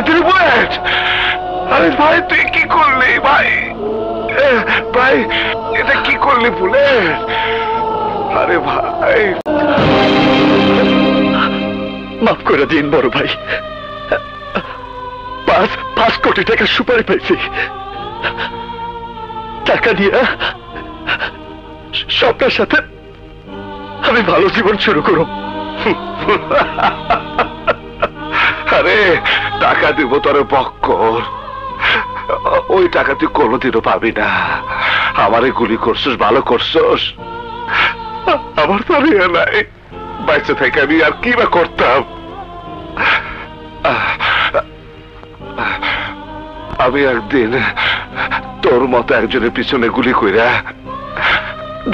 তুই বুলেট! আরে ভাই তুই কি করলি ভাই? ভাই এটা কি করলি বুলেট? আরে ভাই মাফ করে দিন বড় ভাই। 5 কোটি টাকা সুপারি পাইছি। টাকা দিয়ে স্বপ্নের সাথে আমি ভালো জীবন শুরু করব। আরে টাকা দিব তোর বক্কর, ওই টাকা তুই কোনোদিনও পাবি না। আমারে গুলি করছস, ভালো করছস, আমার তো আর নাই। বাইসে থেকে আমি আর কি বা করতাম? আমি একদিন তোর মতো একজনের পিছনে গুলি কইরা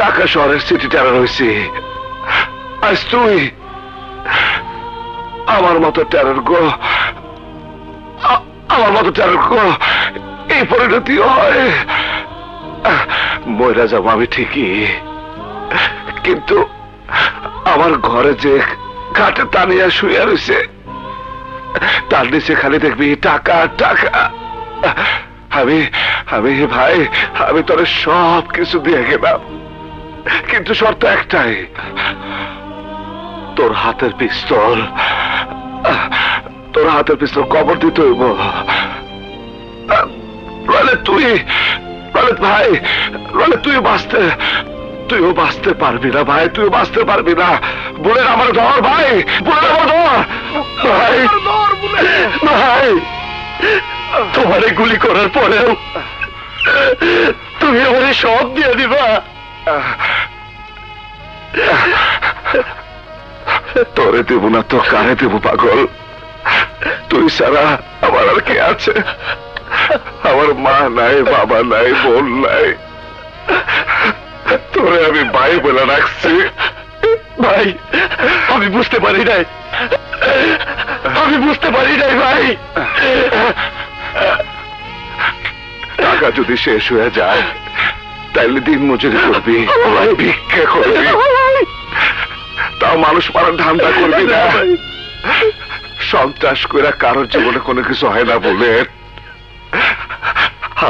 ঢাকা শহরের সিটি টেরর হয়েছি। আজ তুই আমার মতো টেরর গো, আমার মতো টেরর গো এই পরিণতি হয়। মইরা যাবো আমি ঠিকই, কিন্তু আমার ঘরে যে খাটে টানিয়া শুয়ে রয়েছে তার নিচে খালি দেখবি টাকা টাকা। আমি আমি ভাই আমি তোর সব কিছু দিয়ে গেলাম, কিন্তু শর্ত একটাই, তোর হাতের পিস্তল কবর দিতে হইব। ভাই তুইও বাঁচতে পারবি না ভাই, তুইও বাঁচতে পারবি না। বলে আমার ধর ভাই, বলে আমার ধর ভাই, ভাই তোমারে গুলি করার পরেও তুমি আমারে সব দিয়ে দিবা? তোরে দেব না তো কারে দেব পাগল? তুই ছাড়া আমার আর কে আছে? আমার মা নাই, বাবা নাই, বোন নাই, তোরে আমি ভাই বলে রাখছি। ভাই আমি বুঝতে পারি নাই, ভাই। টাকা যদি শেষ হয়ে যায় তাইলে দিন মজুরি করবি, ভিক্ষা করবি, তাও মানুষ মারার ধান্দা করবি না। সন্ত্রাস করে কারোর জীবনে কোনো কিছু হয় না বলে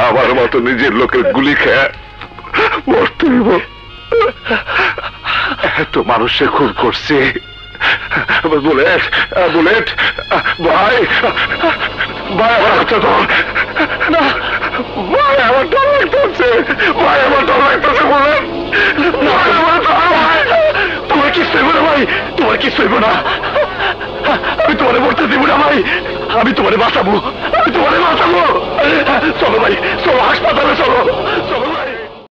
আমার মতো নিজের লোকের গুলি খেয়ে মরতে হইব। এত মানুষে খুন করছে। বুলেট বুলেট ভাই, ভাই আমার হাতটা ধর না, ভাই আমার ডর লাগতেছে, ভাই আমার ডর লাগতেছে। বুলেট তোমার কি সইব না ভাই, তোমার কি সইব না? আমি তোমারে মরতে দিব না ভাই, আমি তোমারে বাঁচাবো, চলো ভাই, চলো হাসপাতালে, চলো।